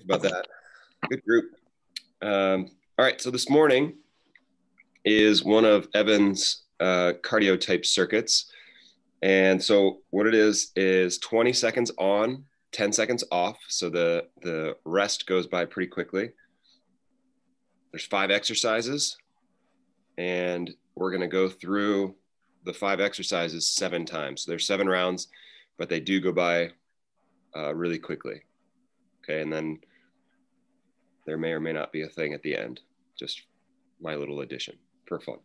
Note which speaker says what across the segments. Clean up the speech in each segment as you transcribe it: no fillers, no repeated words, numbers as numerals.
Speaker 1: about that. Good group. All right, so this morning is one of Evan's cardio type circuits. And so what it is 20 seconds on, 10 seconds off. So the rest goes by pretty quickly. There's 5 exercises, and we're going to go through the 5 exercises 7 times. So there's 7 rounds, but they do go by really quickly. Okay, and then there may or may not be a thing at the end. Just my little addition for fun.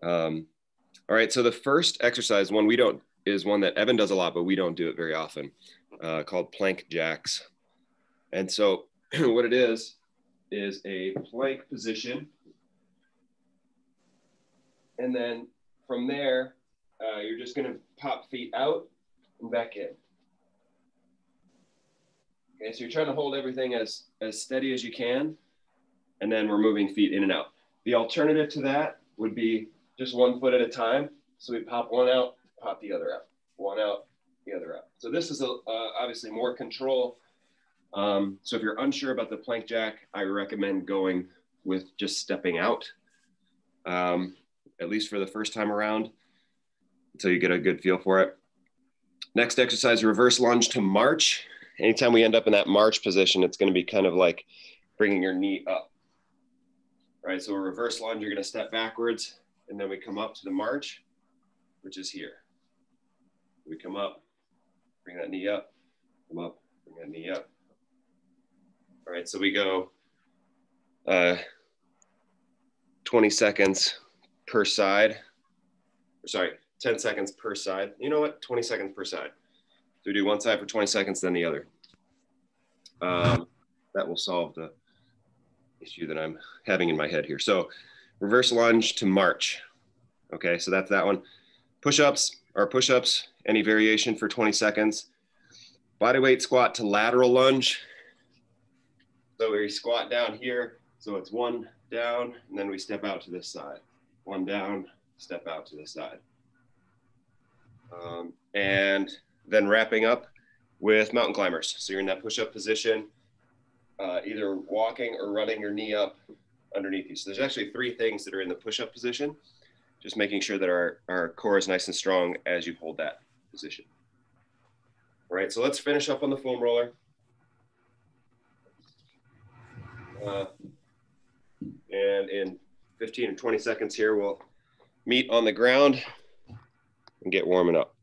Speaker 1: All right, so the first exercise, is one that Evan does a lot, but we don't do it very often, called plank jacks. And so what it is a plank position. And then from there, you're just gonna pop feet out and back in. Okay, so you're trying to hold everything as steady as you can, and then we're moving feet in and out. The alternative to that would be just 1 foot at a time. So we pop one out, pop the other out, one out, the other out. So this is obviously more control. So if you're unsure about the plank jack, I recommend going with just stepping out, at least for the first time around, until you get a good feel for it. Next exercise, reverse lunge to march. Anytime we end up in that march position, it's going to be kind of like bringing your knee up. All right, so a reverse lunge, you're going to step backwards, and then we come up to the march, which is here. We come up, bring that knee up, come up, bring that knee up. All right, so we go 20 seconds per side. Sorry, 10 seconds per side. You know what? 20 seconds per side. So we do one side for 20 seconds, then the other. That will solve the issue that I'm having in my head here. So reverse lunge to march. Okay, so that's that one. Push-ups, any variation for 20 seconds. Bodyweight squat to lateral lunge. So we squat down here. So it's 1 down, and then we step out to this side. 1 down, step out to this side. And then wrapping up with mountain climbers. So you're in that push-up position, either walking or running your knee up underneath you. So there's actually 3 things that are in the push-up position. Just making sure that our core is nice and strong as you hold that position. All right, so let's finish up on the foam roller. And in 15 or 20 seconds here, we'll meet on the ground and get warming up.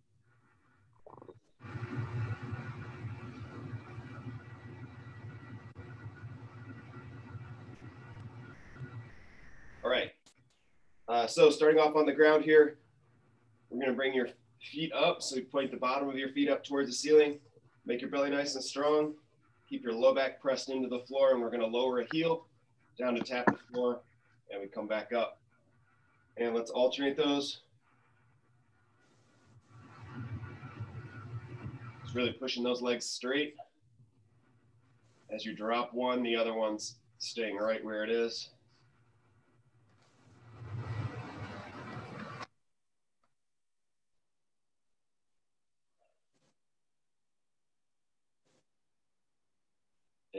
Speaker 1: All right, so starting off on the ground here, we're gonna bring your feet up. So you point the bottom of your feet up towards the ceiling, make your belly nice and strong, keep your low back pressed into the floor, and we're gonna lower a heel down to tap the floor, and we come back up. And let's alternate those. Just really pushing those legs straight. As you drop one, the other one's staying right where it is.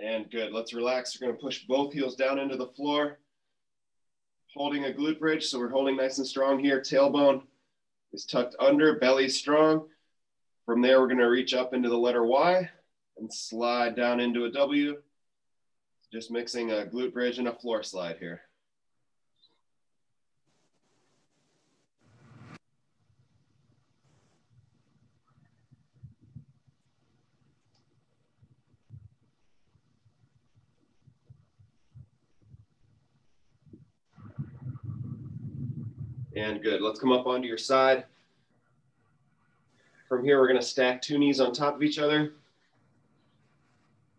Speaker 1: And good, let's relax. We're gonna push both heels down into the floor, holding a glute bridge. So we're holding nice and strong here. Tailbone is tucked under, belly strong. From there, we're gonna reach up into the letter Y and slide down into a W. Just mixing a glute bridge and a floor slide here. And good, let's come up onto your side. From here, we're gonna stack 2 knees on top of each other.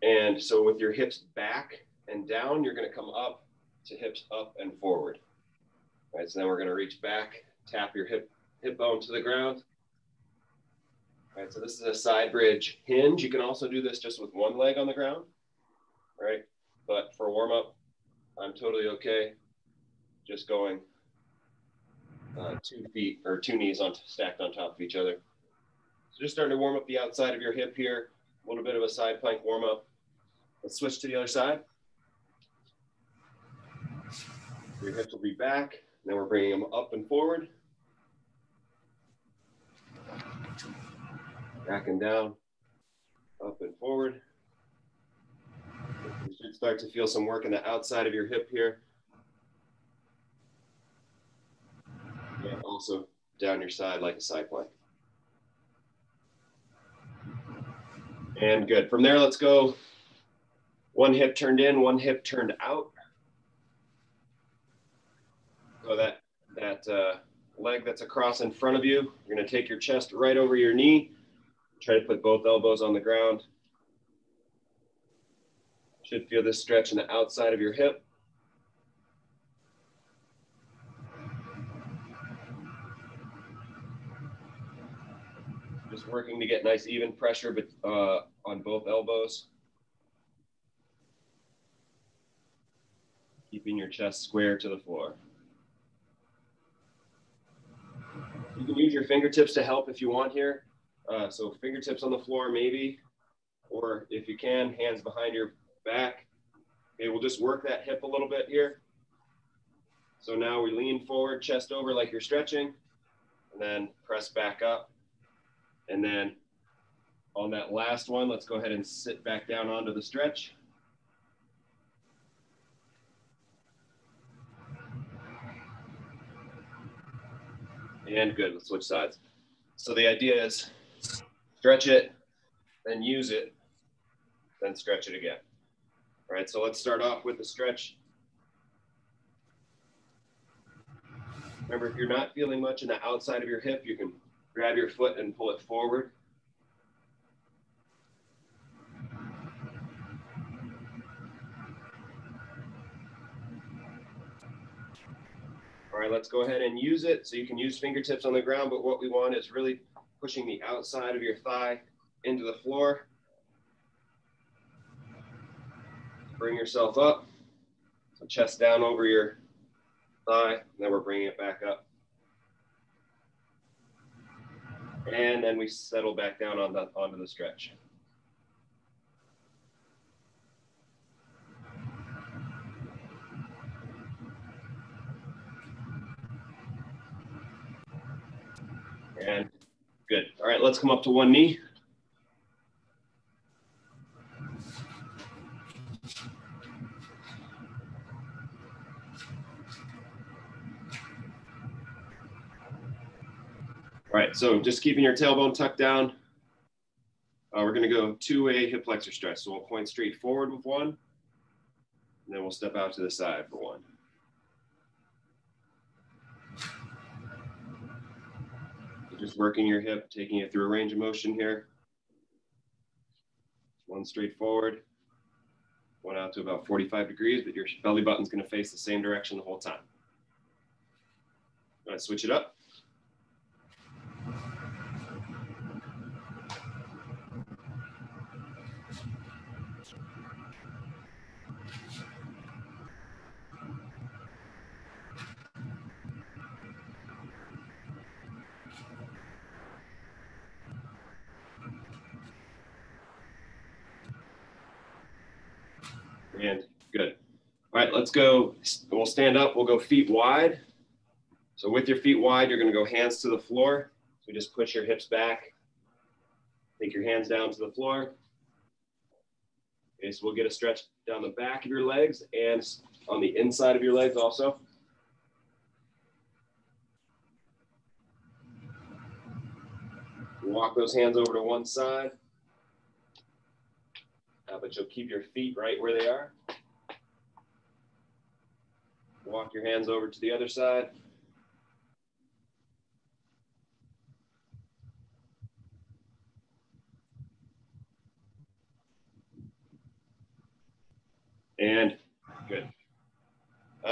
Speaker 1: And so with your hips back and down, you're gonna come up to hips up and forward. All right, so then we're gonna reach back, tap your hip bone to the ground. All right, so this is a side bridge hinge. You can also do this just with 1 leg on the ground, right? But for warm up, I'm totally okay just going 2 feet or 2 knees stacked on top of each other. So just starting to warm up the outside of your hip here, A little bit of a side plank warm up. Let's switch to the other side. Your hips will be back. Then we're bringing them up and forward. Back and down, up and forward. You should start to feel some work in the outside of your hip here. And also down your side like a side plank. And good. From there, let's go one hip turned in, one hip turned out. So that leg that's across in front of you, you're going to take your chest right over your knee. Try to put both elbows on the ground. Should feel this stretch in the outside of your hip. Just working to get nice even pressure on both elbows. Keeping your chest square to the floor. You can use your fingertips to help if you want here. So fingertips on the floor maybe, or if you can, hands behind your back. Okay, we'll just work that hip a little bit here. So now we lean forward, chest over like you're stretching, and then press back up. And then on that last one, let's go ahead and sit back down onto the stretch. And good, let's switch sides. So the idea is stretch it, then use it, then stretch it again. All right, so let's start off with the stretch. Remember, if you're not feeling much in the outside of your hip, you can grab your foot and pull it forward. All right, let's go ahead and use it. So you can use fingertips on the ground, but what we want is really pushing the outside of your thigh into the floor. Bring yourself up. So chest down over your thigh, and then we're bringing it back up. And then we settle back down onto the stretch. And good. All right, let's come up to one knee. All right, so just keeping your tailbone tucked down. We're gonna go two-way hip flexor stretch. So we'll point straight forward with one, and then we'll step out to the side for one. Just working your hip, taking it through a range of motion here. One straight forward, one out to about 45 degrees, but your belly button's gonna face the same direction the whole time. All right, switch it up. And good. All right, let's go. We'll stand up. We'll go feet wide. So with your feet wide, you're going to go hands to the floor. So just push your hips back. Take your hands down to the floor. Okay, so we'll get a stretch down the back of your legs and on the inside of your legs also. Walk those hands over to one side. But you'll keep your feet right where they are. Walk your hands over to the other side. And good.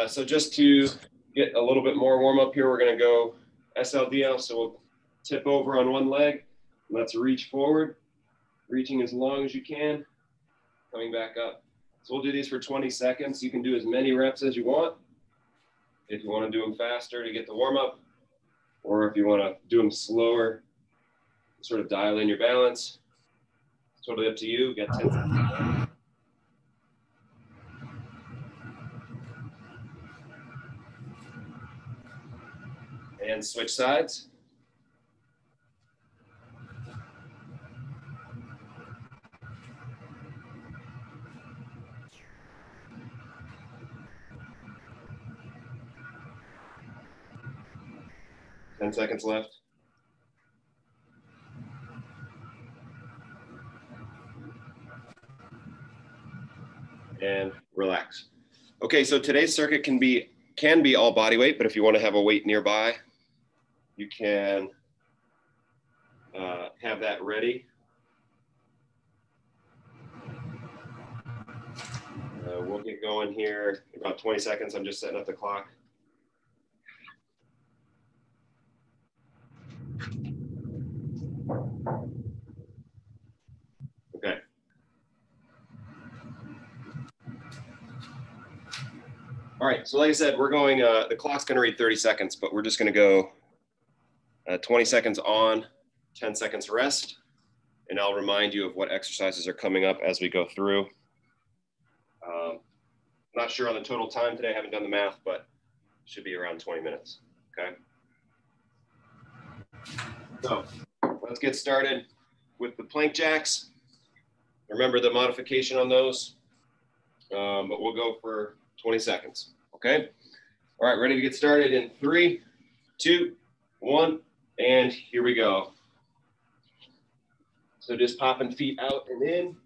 Speaker 1: So just to get a little bit more warm up here, we're going to go SLDL. So we'll tip over on one leg. Let's reach forward, reaching as long as you can. Coming back up. So we'll do these for 20 seconds. You can do as many reps as you want. If you want to do them faster to get the warm up, or if you want to do them slower, sort of dial in your balance. Totally up to you. Got 10 seconds. And switch sides. Ten seconds left. And relax. Okay, so today's circuit can be all body weight, but if you want to have a weight nearby, you can have that ready. We'll get going here in about 20 seconds. I'm just setting up the clock. Okay. All right, so like I said, we're going, the clock's gonna read 30 seconds, but we're just gonna go 20 seconds on, 10 seconds rest, and I'll remind you of what exercises are coming up as we go through. Not sure on the total time today, I haven't done the math, but it should be around 20 minutes, okay? So let's get started with the plank jacks. Remember the modification on those, but we'll go for 20 seconds, okay? All right, ready to get started in 3, 2, 1, and here we go. So just popping feet out and in,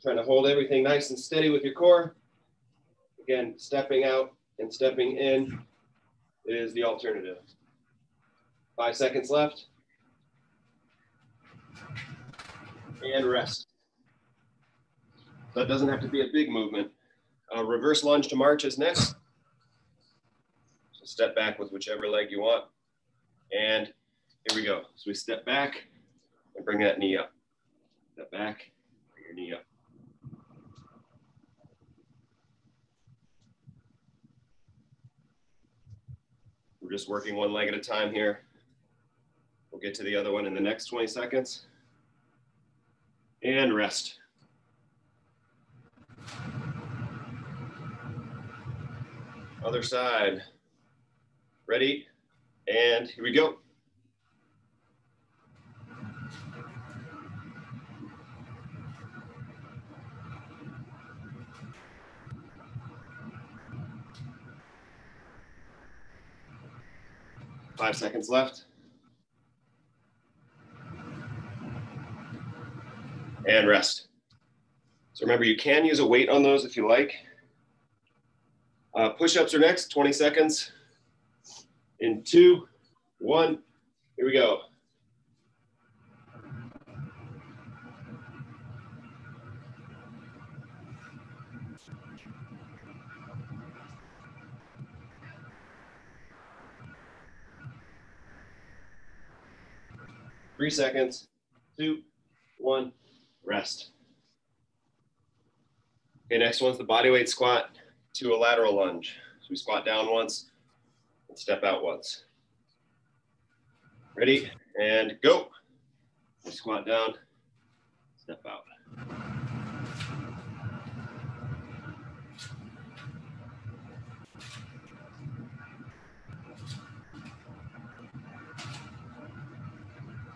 Speaker 1: trying to hold everything nice and steady with your core. Again, stepping out and stepping in is the alternative. 5 seconds left. And rest. So it doesn't have to be a big movement. Reverse lunge to march is next. So step back with whichever leg you want. And here we go. So we step back and bring that knee up. Step back, bring your knee up. We're just working one leg at a time here. We'll get to the other one in the next 20 seconds. And rest. Other side. Ready? And here we go. Five seconds left. And rest. So remember, you can use a weight on those if you like. Push-ups are next, 20 seconds. In 2, 1, here we go. Three seconds, 2, 1, rest. Okay, next one's the bodyweight squat to a lateral lunge. So we squat down once and step out once. Ready, and go. We squat down, step out.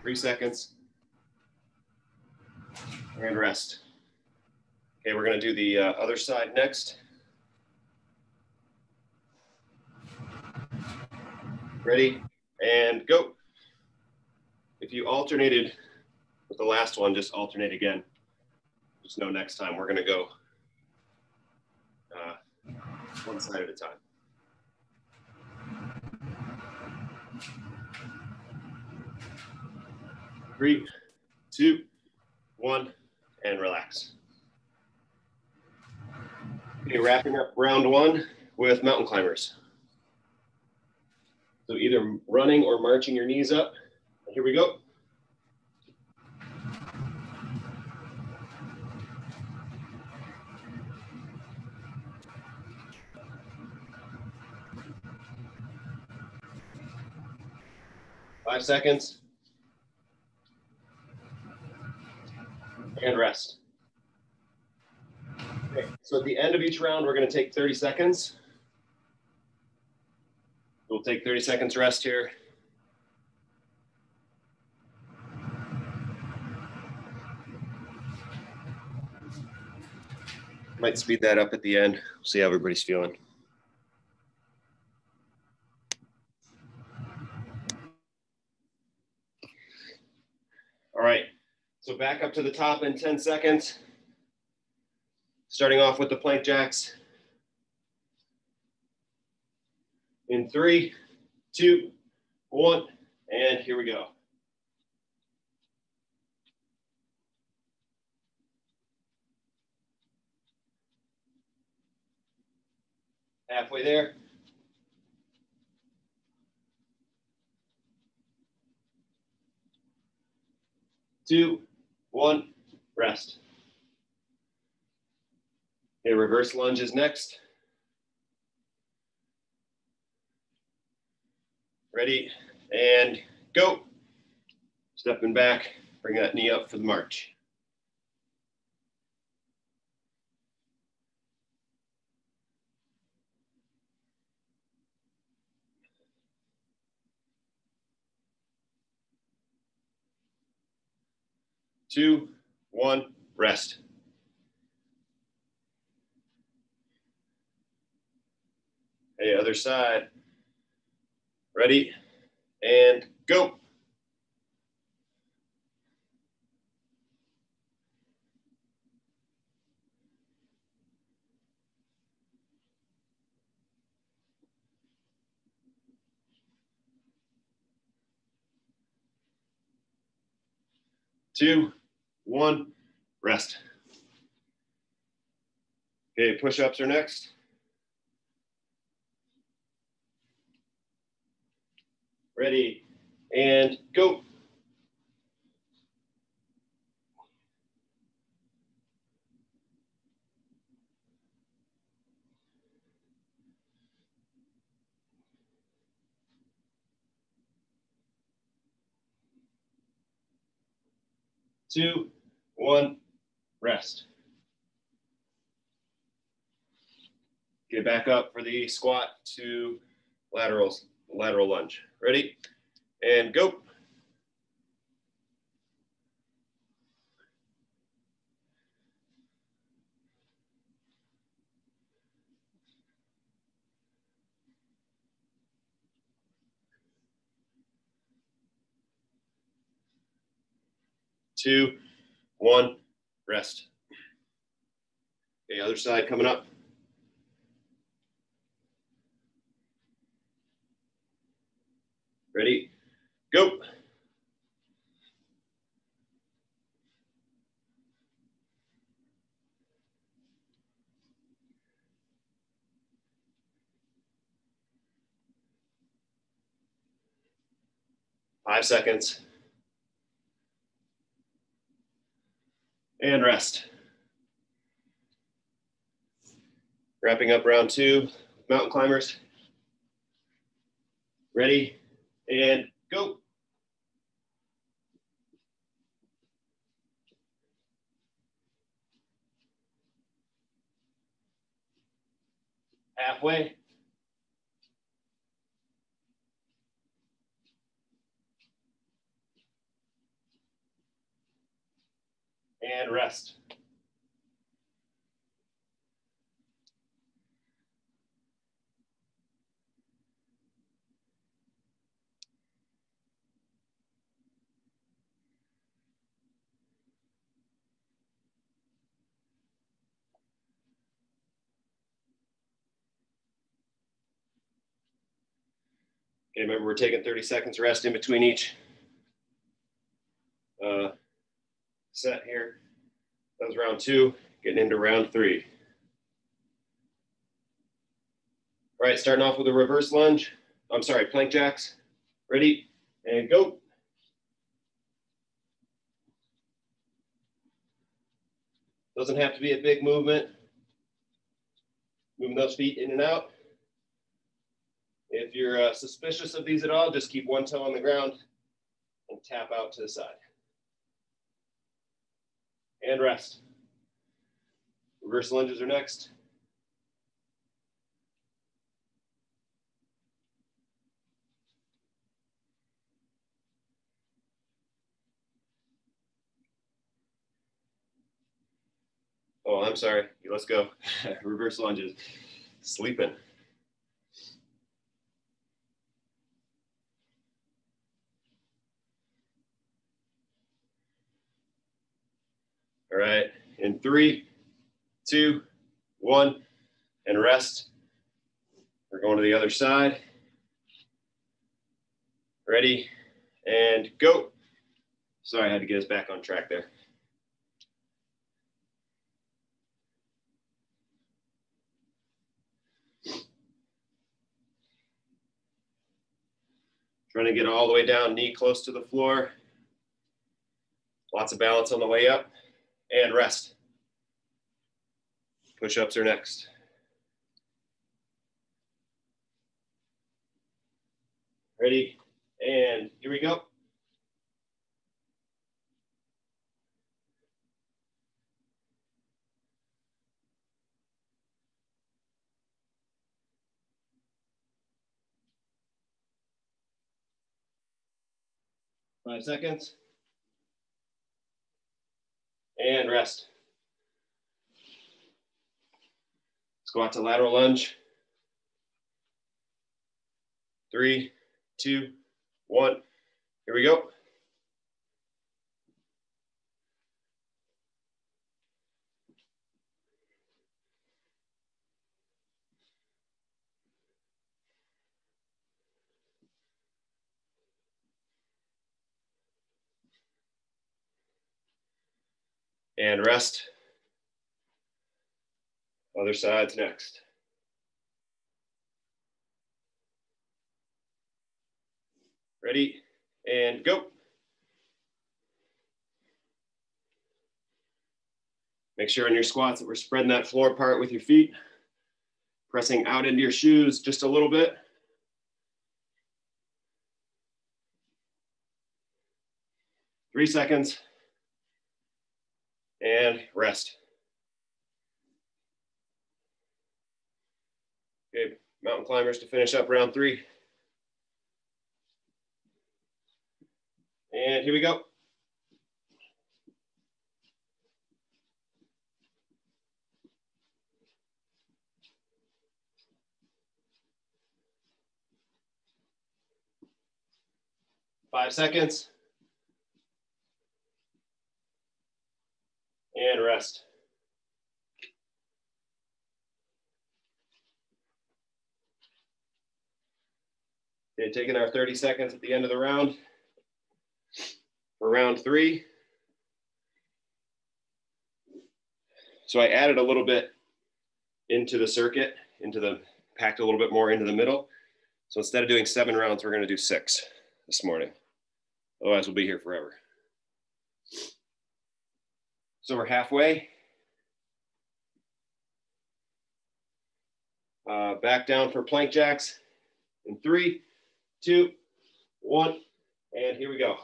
Speaker 1: Three seconds, and rest. Okay, we're gonna do the other side next. Ready, and go. If you alternated with the last one, just alternate again. Just know next time we're gonna go one side at a time. Three, 2, 1, and relax. Okay, wrapping up round 1 with mountain climbers. So either running or marching your knees up. Here we go. Five seconds. and rest. Okay, so at the end of each round, we're going to take 30 seconds. We'll take 30 seconds rest here. Might speed that up at the end. We'll see how everybody's feeling. All right, so back up to the top in 10 seconds. Starting off with the plank jacks. In 3, 2, 1, and here we go. Halfway there. 2, 1, rest. Okay, reverse lunge is next. Ready, and go. Stepping back, bring that knee up for the march. Two, one, rest. Okay, other side. Ready, and go. Two, one, rest. Okay, push-ups are next. Ready, and go. Two, one, rest. Get back up for the squat to lateral lunge. Ready, and go. Two, one, rest. Okay, other side coming up. Ready, go. Five seconds. And rest. Wrapping up round 2, mountain climbers. Ready, and go. Halfway. And rest. Okay, remember we're taking 30 seconds rest in between each set here. That was round 2, getting into round 3. All right, starting off with a reverse lunge. I'm sorry, plank jacks. Ready, and go. Doesn't have to be a big movement. Moving those feet in and out. If you're suspicious of these at all, just keep one toe on the ground and tap out to the side. and rest. Reverse lunges are next. Oh, I'm sorry. Let's go. Reverse lunges. Sleeping. All right. In 3, 2, 1, and rest. We're going to the other side. Ready, and go. Sorry, I had to get us back on track there. Trying to get all the way down, knee close to the floor. Lots of balance on the way up, and rest. Push-ups are next. Ready, and here we go. Five seconds. And rest. Let's go out to lateral lunge. 3, 2, 1. Here we go. And rest. Other side's next. Ready, and go. Make sure in your squats that we're spreading that floor part with your feet, pressing out into your shoes just a little bit. Three seconds, and rest. Okay, mountain climbers to finish up round 3. And here we go. Five seconds. And rest. Okay, taking our 30 seconds at the end of the round. For round 3. So I added a little bit into the circuit, packed a little bit more into the middle. So instead of doing 7 rounds, we're going to do 6 this morning. Otherwise, we'll be here forever. So we're halfway. Back down for plank jacks in 3, 2, 1, and here we go.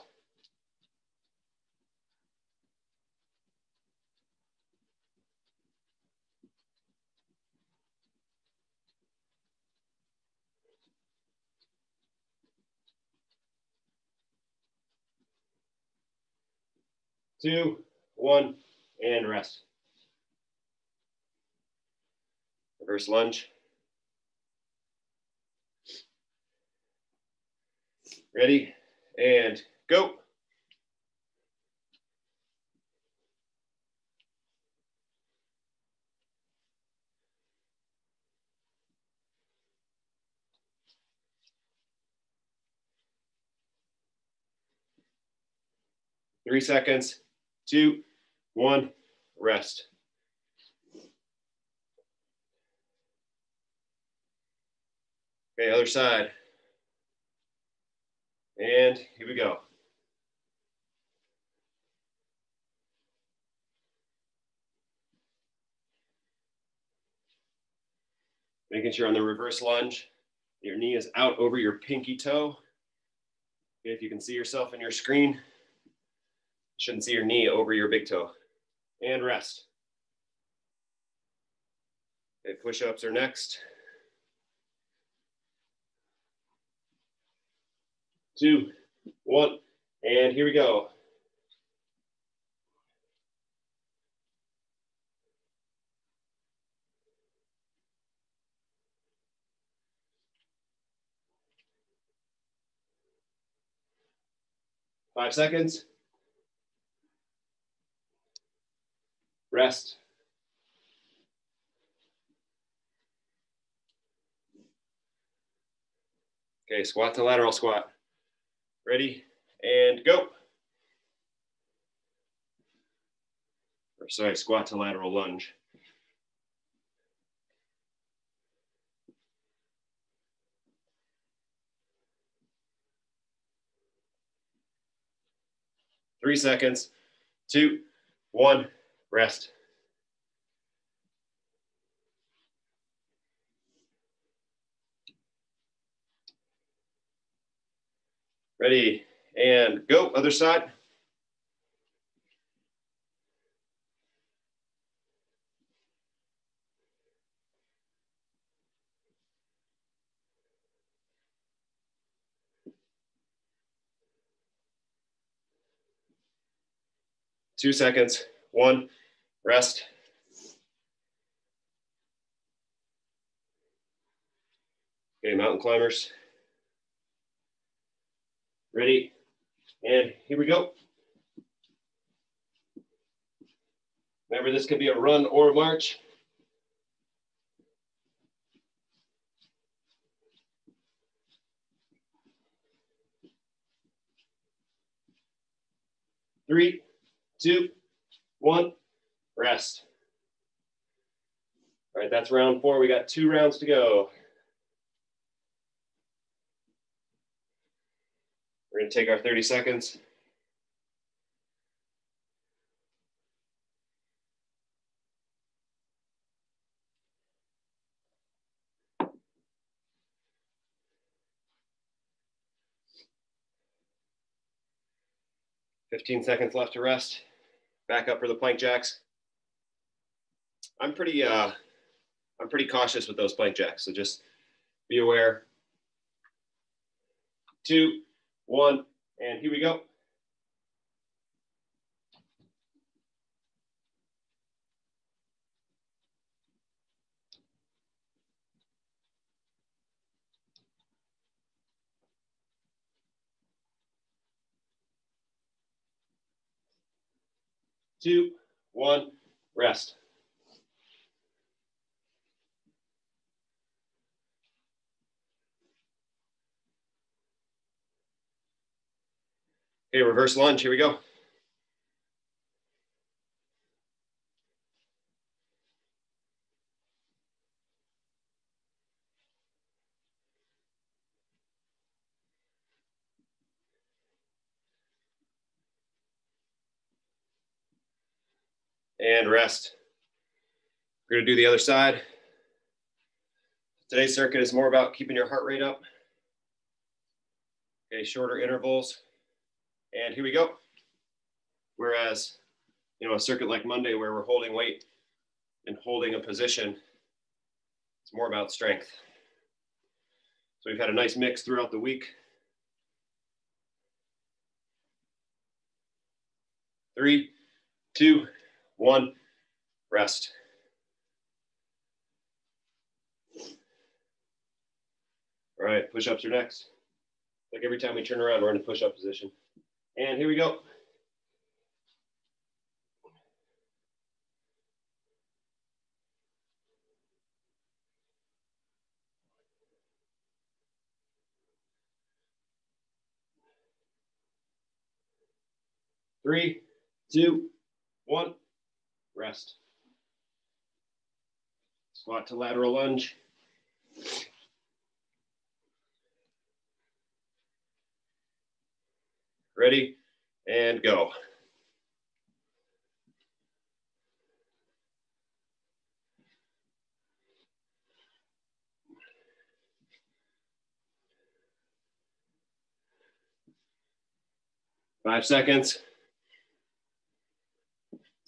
Speaker 1: Two, 1, and rest. Reverse lunge. Ready, and go. Three seconds, 2, 1, rest. Okay, other side. And here we go. Making sure on the reverse lunge, your knee is out over your pinky toe. Okay, if you can see yourself in your screen, you shouldn't see your knee over your big toe. and rest. Okay, push-ups are next. 2, 1, and here we go. Five seconds. Rest. Okay, squat to lateral squat. Ready, and go. Or sorry, squat to lateral lunge. Three seconds. 2, 1, rest. Ready, and go. Other side. Two seconds. 1, rest. Okay, mountain climbers. Ready, and here we go. Remember, this could be a run or a march. Three, 2, 1, rest. All right, that's round 4. We got 2 rounds to go. We're going to take our 30 seconds. Fifteen seconds left to rest. Back up for the plank jacks. I'm pretty cautious with those plank jacks, so just be aware. 2, 1, and here we go. Two, 1, rest. Okay, reverse lunge. Here we go. And rest. We're going to do the other side. Today's circuit is more about keeping your heart rate up. Okay, shorter intervals. And here we go. Whereas, a circuit like Monday where we're holding weight and holding a position, it's more about strength. So we've had a nice mix throughout the week. 3, 2, 1, rest. All right, push-ups are next. Like every time we turn around, we're in a push-up position. And here we go. Three, 2, 1, rest. Squat to lateral lunge. Ready, and go. Five seconds.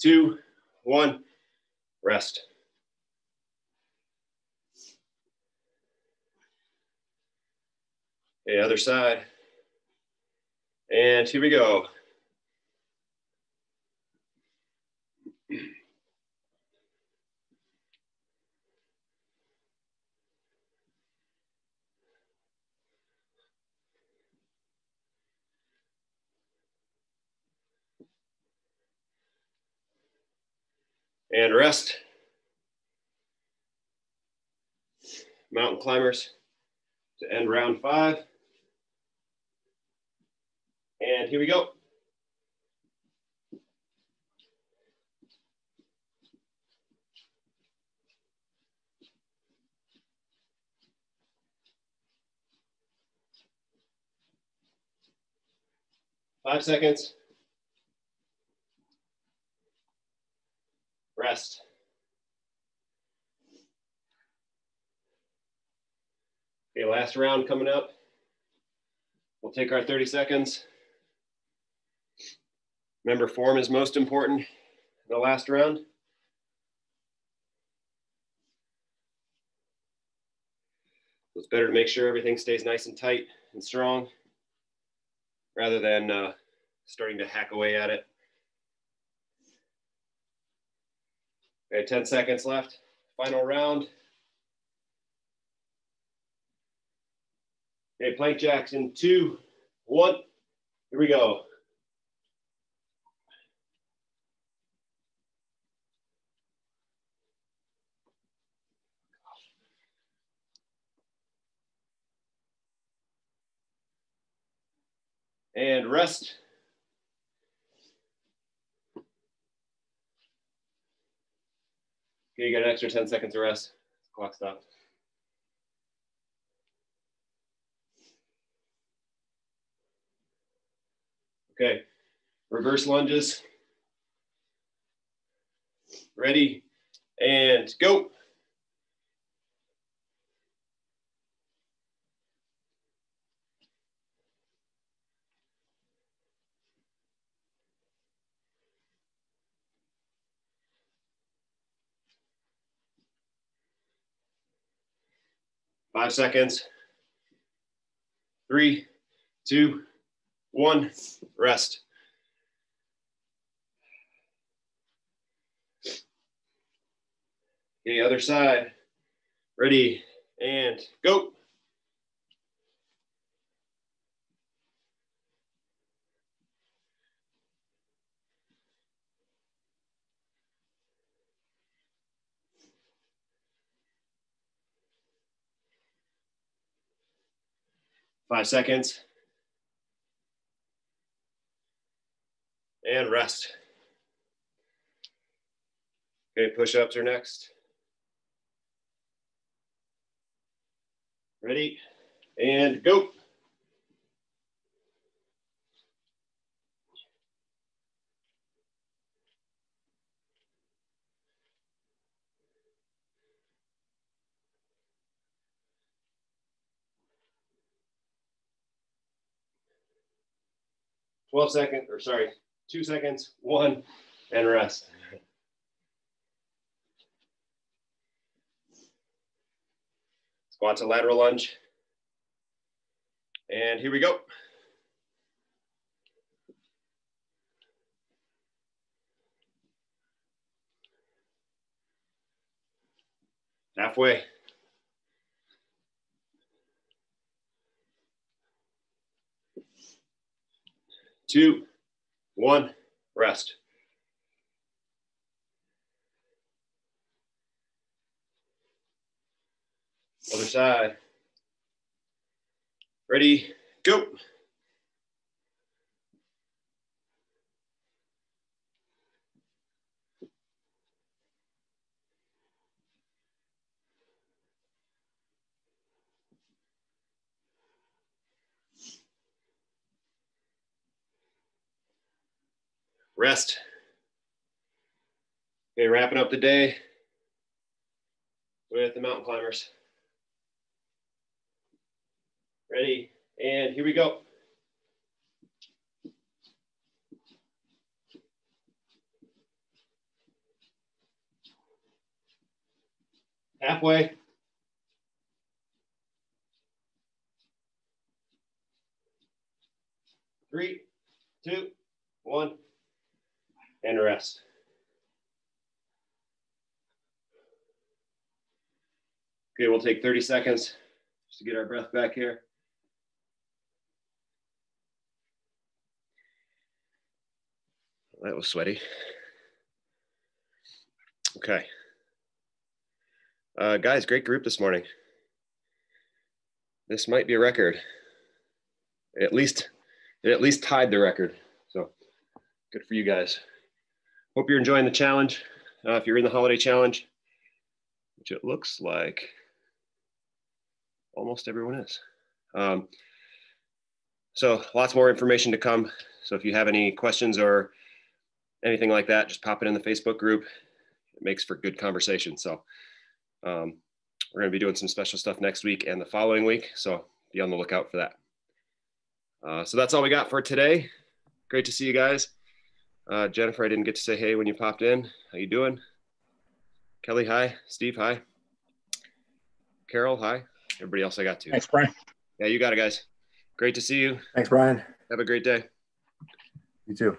Speaker 1: 2, 1, rest. Okay, other side. And here we go. And rest. Mountain climbers to end round 5. And here we go. Five seconds. Rest. Okay, last round coming up. We'll take our 30 seconds. Remember, form is most important in the last round. It's better to make sure everything stays nice and tight and strong rather than starting to hack away at it. Okay, 10 seconds left. Final round. Okay, plank jacks in 2, 1. Here we go. And rest. Okay, you got an extra 10 seconds of rest. Clock stopped. Okay, reverse lunges. Ready, and go. Five seconds. 3, 2, 1, rest. Okay, other side. Ready, and go. Five seconds. And rest. Okay, push-ups are next. Ready, and go. Or sorry, 2 seconds, 1, and rest. Squat to lateral lunge. And here we go. Halfway. 2, 1, rest. Other side. Ready, go. Rest. Okay, wrapping up the day with the mountain climbers. Ready, and here we go. Halfway. Three, two, one, and rest. Okay, we'll take 30 seconds just to get our breath back here. That was sweaty. Okay. Guys, great group this morning. This might be a record. It at least tied the record. So good for you guys. Hope you're enjoying the challenge. If you're in the holiday challenge, which it looks like almost everyone is. So lots more information to come. So if you have any questions or anything like that, just pop it in the Facebook group. It makes for good conversation. So we're going to be doing some special stuff next week and the following week. So be on the lookout for that. So that's all we got for today. Great to see you guys. Jennifer, I didn't get to say hey when you popped in. How you doing? Kelly, hi. Steve, hi. Carol, hi. Everybody else I got to.
Speaker 2: Thanks, Brian.
Speaker 1: Yeah, you got it, guys. Great to see you.
Speaker 3: Thanks, Brian.
Speaker 1: Have a great day.
Speaker 3: You too.